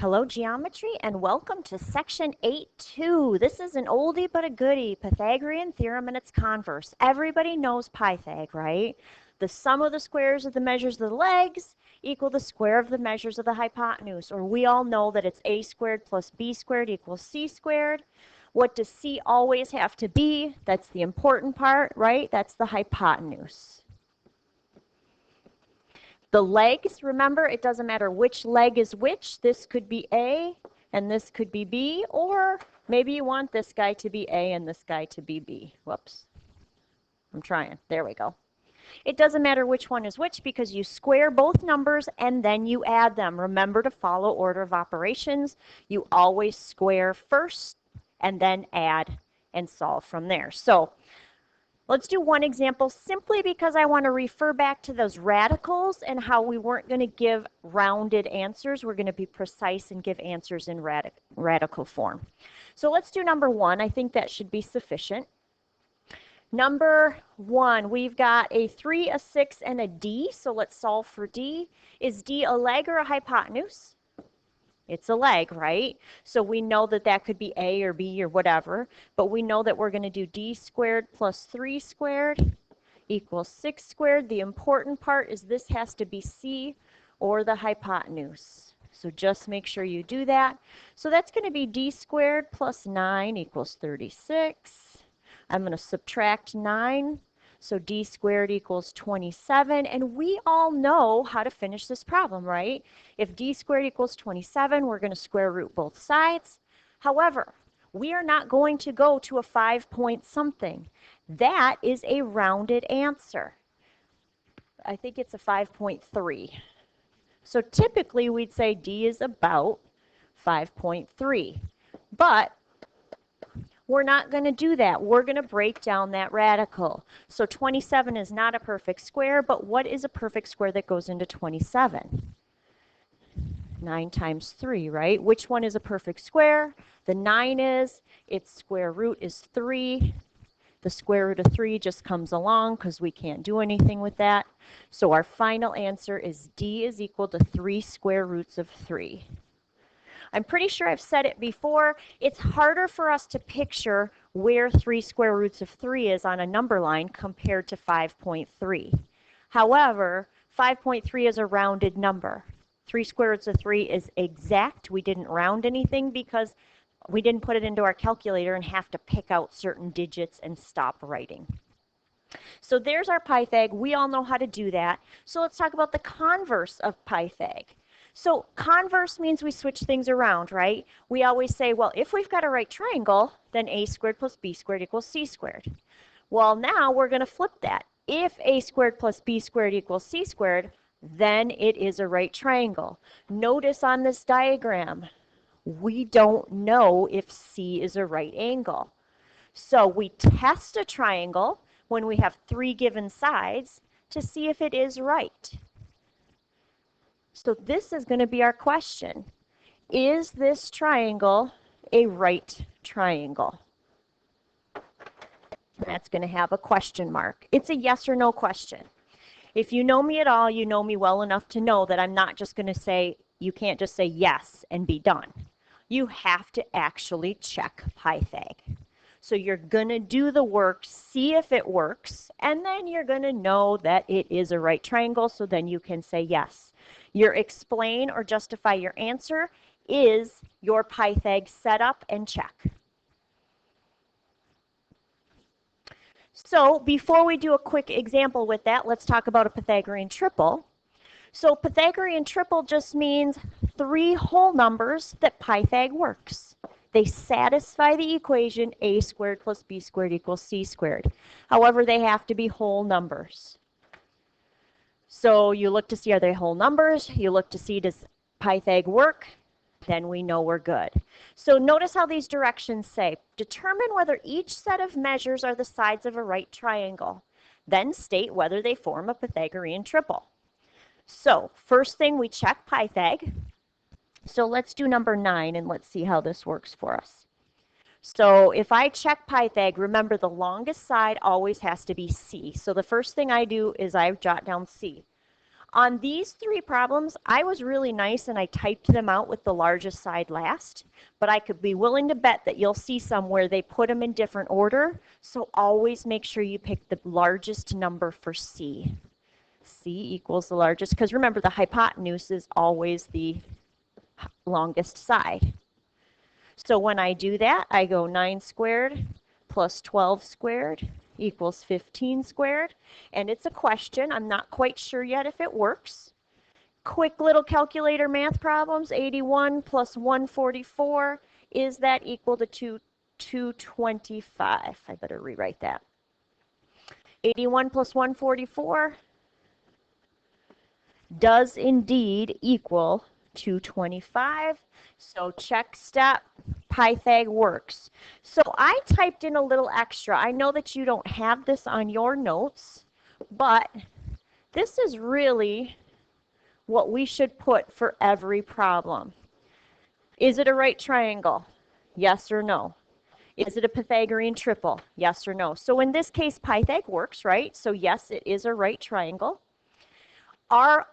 Hello, geometry, and welcome to section 8.2. This is an oldie but a goodie, Pythagorean theorem and its converse. Everybody knows Pythag, right? The sum of the squares of the measures of the legs equal the square of the measures of the hypotenuse, or we all know that it's a squared plus b squared equals c squared. What does c always have to be? That's the important part, right? That's the hypotenuse. The legs, remember, it doesn't matter which leg is which. This could be A and this could be B, or maybe you want this guy to be A and this guy to be B. Whoops. I'm trying. There we go. It doesn't matter which one is which because you square both numbers and then you add them. Remember to follow order of operations. You always square first and then add and solve from there. So let's do one example simply because I want to refer back to those radicals and how we weren't going to give rounded answers. We're going to be precise and give answers in radical form. So let's do number one. I think that should be sufficient. Number one, we've got a 3, a 6, and a D. So let's solve for D. Is D a leg or a hypotenuse? It's a leg, right? So we know that that could be A or B or whatever, but we know that we're going to do D squared plus 3 squared equals 6 squared. The important part is this has to be C or the hypotenuse. So just make sure you do that. So that's going to be D squared plus 9 equals 36. I'm going to subtract 9. So D squared equals 27, and we all know how to finish this problem, right? If D squared equals 27, we're going to square root both sides. However, we are not going to go to a 5-point something. That is a rounded answer. I think it's a 5.3. So typically we'd say D is about 5.3. But we're not going to do that. We're going to break down that radical. So 27 is not a perfect square, but what is a perfect square that goes into 27? 9 times 3, right? Which one is a perfect square? The 9 is, its square root is 3. The square root of 3 just comes along because we can't do anything with that. So our final answer is D is equal to 3 square roots of 3. I'm pretty sure I've said it before. It's harder for us to picture where 3 square roots of 3 is on a number line compared to 5.3. However, 5.3 is a rounded number. 3 square roots of 3 is exact. We didn't round anything because we didn't put it into our calculator and have to pick out certain digits and stop writing. So there's our Pythag. We all know how to do that. So let's talk about the converse of Pythag. So converse means we switch things around, right? We always say, well, if we've got a right triangle, then a squared plus b squared equals c squared. Well, now we're going to flip that. If a squared plus b squared equals c squared, then it is a right triangle. Notice on this diagram, we don't know if c is a right angle. So we test a triangle when we have 3 given sides to see if it is right. So this is going to be our question. Is this triangle a right triangle? That's going to have a question mark. It's a yes or no question. If you know me at all, you know me well enough to know that I'm not just going to say, you can't just say yes and be done. You have to actually check Pythag. So you're going to do the work, see if it works, and then you're going to know that it is a right triangle, so then you can say yes. Your explain or justify your answer is your Pythag setup and check. So before we do a quick example with that, let's talk about a Pythagorean triple. So Pythagorean triple just means 3 whole numbers that Pythag works. They satisfy the equation a squared plus b squared equals c squared. However, they have to be whole numbers. So you look to see, are they whole numbers? You look to see, does Pythag work? Then we know we're good. So notice how these directions say, determine whether each set of measures are the sides of a right triangle. Then state whether they form a Pythagorean triple. So first thing, we check Pythag. So let's do number 9 and let's see how this works for us. So if I check Pythag, remember the longest side always has to be C. So the first thing I do is I jot down C. On these three problems, I was really nice and I typed them out with the largest side last, but I could be willing to bet that you'll see some where they put them in different order, so always make sure you pick the largest number for C. C equals the largest, because remember the hypotenuse is always the longest side. So when I do that, I go 9 squared plus 12 squared equals 15 squared. And it's a question. I'm not quite sure yet if it works. Quick little calculator math problems. 81 plus 144. Is that equal to 225? I better rewrite that. 81 plus 144 does indeed equal 225. So check step, Pythag works. So I typed in a little extra. I know that you don't have this on your notes, but this is really what we should put for every problem. Is it a right triangle? Yes or no? Is it a Pythagorean triple? Yes or no? So in this case, Pythag works, right? So yes, it is a right triangle.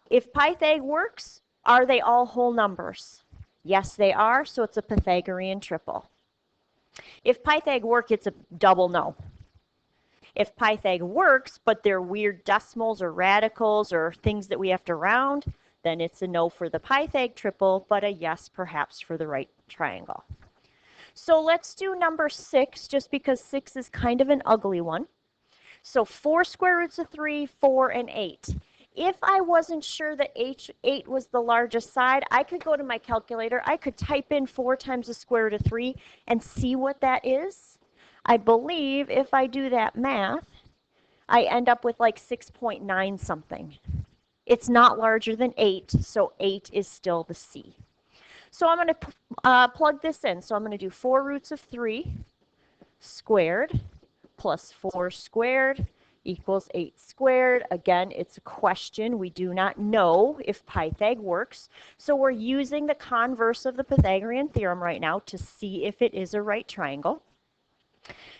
If Pythag works, are they all whole numbers? Yes, they are, so it's a Pythagorean triple. If Pythag works, it's a double no. If Pythag works, but they're weird decimals or radicals or things that we have to round, then it's a no for the Pythag triple, but a yes perhaps for the right triangle. So let's do number 6, just because 6 is kind of an ugly one. So 4 square roots of 3, 4, and 8. If I wasn't sure that 8 was the largest side, I could go to my calculator. I could type in 4 times the square root of 3 and see what that is. I believe if I do that math, I end up with like 6.9 something. It's not larger than 8, so 8 is still the C. So I'm going to plug this in. So I'm going to do 4 roots of 3 squared plus 4 squared equals 8 squared. Again, it's a question. We do not know if Pythag works. So we're using the converse of the Pythagorean theorem right now to see if it is a right triangle.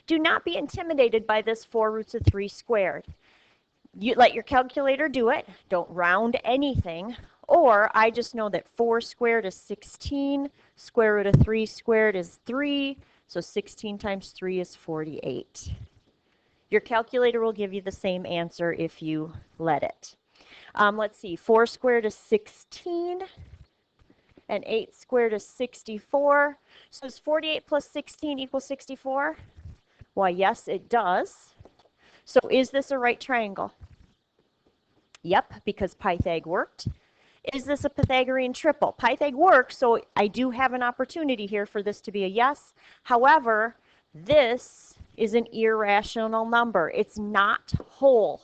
Do not be intimidated by this 4 roots of 3 squared. You let your calculator do it. Don't round anything. Or I just know that 4 squared is 16. Square root of 3 squared is 3. So 16 times 3 is 48. Your calculator will give you the same answer if you let it. Let's see, 4 squared is 16, and 8 squared is 64. So does 48 plus 16 equal 64? Why, yes, it does. So is this a right triangle? Yep, because Pythag worked. Is this a Pythagorean triple? Pythag works, so I do have an opportunity here for this to be a yes. However, this is an irrational number. It's not whole,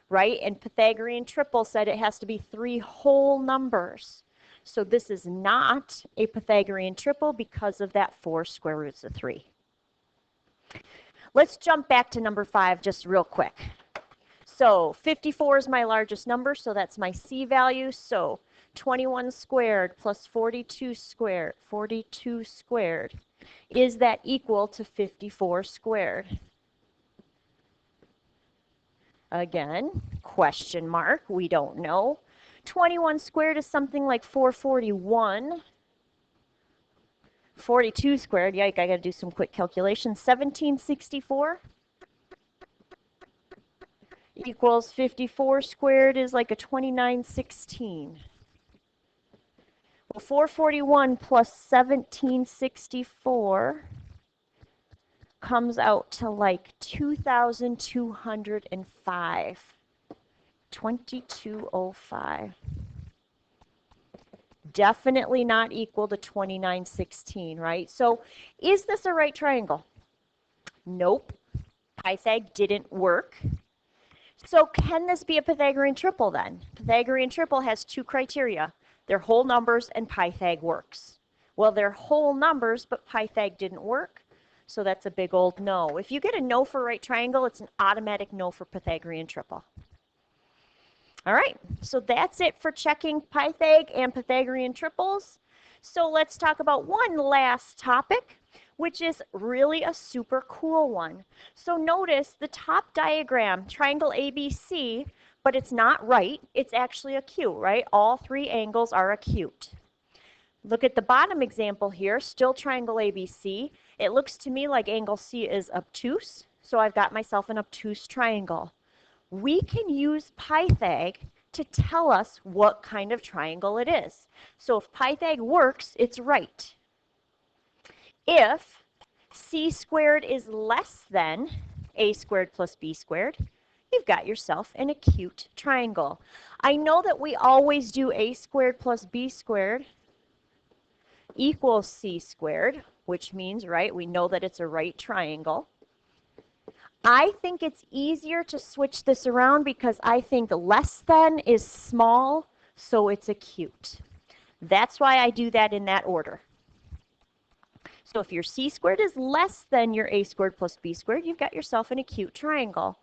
right? And Pythagorean triple said it has to be 3 whole numbers. So this is not a Pythagorean triple because of that 4 square roots of 3. Let's jump back to number 5 just real quick. So 54 is my largest number, so that's my C value. So 21 squared plus 42 squared, is that equal to 54 squared? Again, question mark, we don't know. 21 squared is something like 441. 42 squared, yike, I got to do some quick calculations. 1764 equals 54 squared is like a 2916. Well, 441 plus 1764 comes out to like 2,205. 2205. Definitely not equal to 2916, right? So is this a right triangle? Nope. Pythag didn't work. So can this be a Pythagorean triple then? Pythagorean triple has 2 criteria. They're whole numbers and Pythag works. Well, they're whole numbers, but Pythag didn't work. So that's a big old no. If you get a no for right triangle, it's an automatic no for Pythagorean triple. All right, so that's it for checking Pythag and Pythagorean triples. So let's talk about one last topic, which is really a super cool one. So notice the top diagram, triangle ABC, but it's not right. It's actually acute, right? All three angles are acute. Look at the bottom example here, still triangle ABC. It looks to me like angle C is obtuse, so I've got myself an obtuse triangle. We can use Pythag to tell us what kind of triangle it is. So if Pythag works, it's right. If C squared is less than A squared plus B squared, you've got yourself an acute triangle. I know that we always do A squared plus B squared equals C squared, which means, right, we know that it's a right triangle. I think it's easier to switch this around because I think less than is small, so it's acute. That's why I do that in that order. So if your C squared is less than your A squared plus B squared, you've got yourself an acute triangle.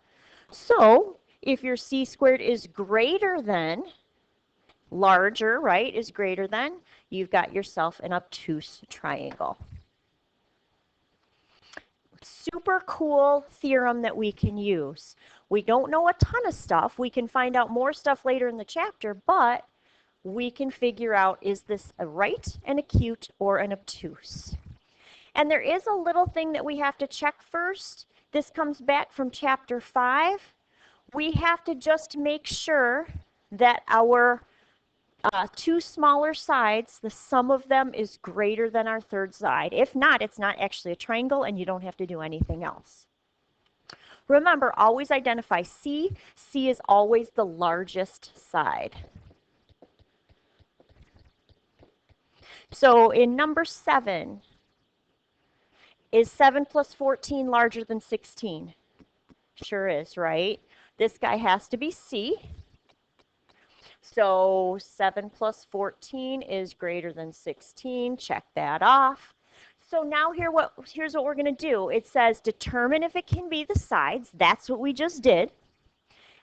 So if your C squared is greater than, larger, right, is greater than, you've got yourself an obtuse triangle. Super cool theorem that we can use. We don't know a ton of stuff. We can find out more stuff later in the chapter, but we can figure out, is this a right, an acute, or an obtuse? And there is a little thing that we have to check first. This comes back from chapter 5. We have to just make sure that our two smaller sides, the sum of them is greater than our third side. If not, it's not actually a triangle and you don't have to do anything else. Remember, always identify C. C is always the largest side. So in number 7, is 7 plus 14 larger than 16? Sure is, right? This guy has to be C. So 7 plus 14 is greater than 16. Check that off. So now here's what we're going to do. It says determine if it can be the sides. That's what we just did.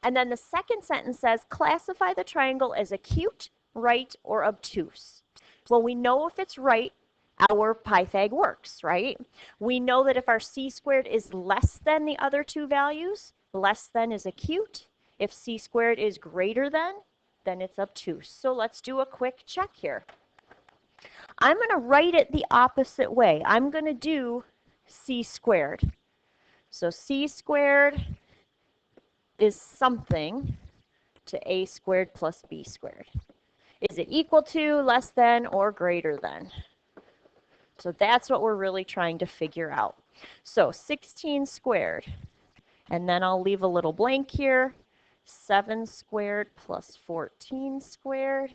And then the second sentence says classify the triangle as acute, right, or obtuse. Well, we know if it's right, our Pythag works, right? We know that if our C squared is less than the other two values, less than is acute. If C squared is greater than, then it's obtuse. So let's do a quick check here. I'm going to write it the opposite way. I'm going to do C squared. So C squared is something to A squared plus B squared. Is it equal to, less than, or greater than? So that's what we're really trying to figure out. So 16 squared, and then I'll leave a little blank here. 7 squared plus 14 squared.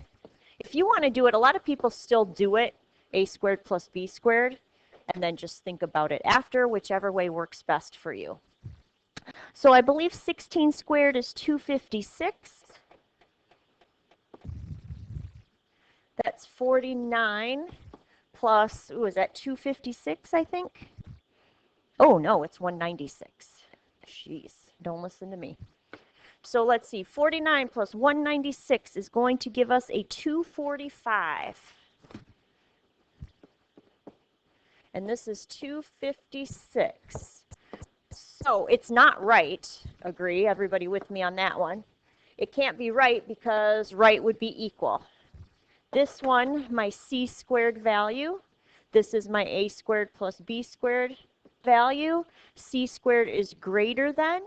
If you want to do it, a lot of people still do it, A squared plus B squared, and then just think about it after, whichever way works best for you. So I believe 16 squared is 256. That's 49 plus, ooh, is that 256, I think? Oh, no, it's 196. Jeez, don't listen to me. So let's see, 49 plus 196 is going to give us a 245. And this is 256. So it's not right. Agree, everybody with me on that one. It can't be right because right would be equal. This one, my C squared value. This is my A squared plus B squared value. C squared is greater than.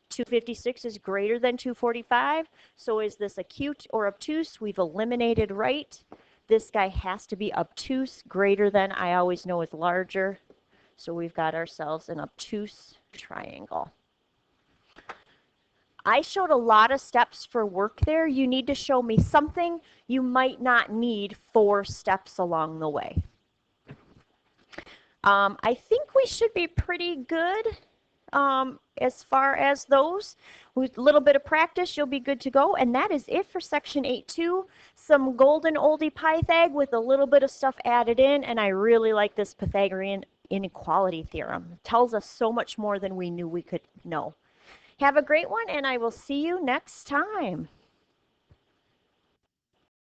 256 is greater than 245. So is this acute or obtuse? We've eliminated right. This guy has to be obtuse. Greater than, I always know, is larger. So we've got ourselves an obtuse triangle. I showed a lot of steps for work there. You need to show me something. You might not need 4 steps along the way. I think we should be pretty good as far as those. With a little bit of practice, you'll be good to go. And that is it for section 8.2. Some golden oldie Pythag with a little bit of stuff added in. And I really like this Pythagorean inequality theorem. It tells us so much more than we knew we could know. Have a great one, and I will see you next time.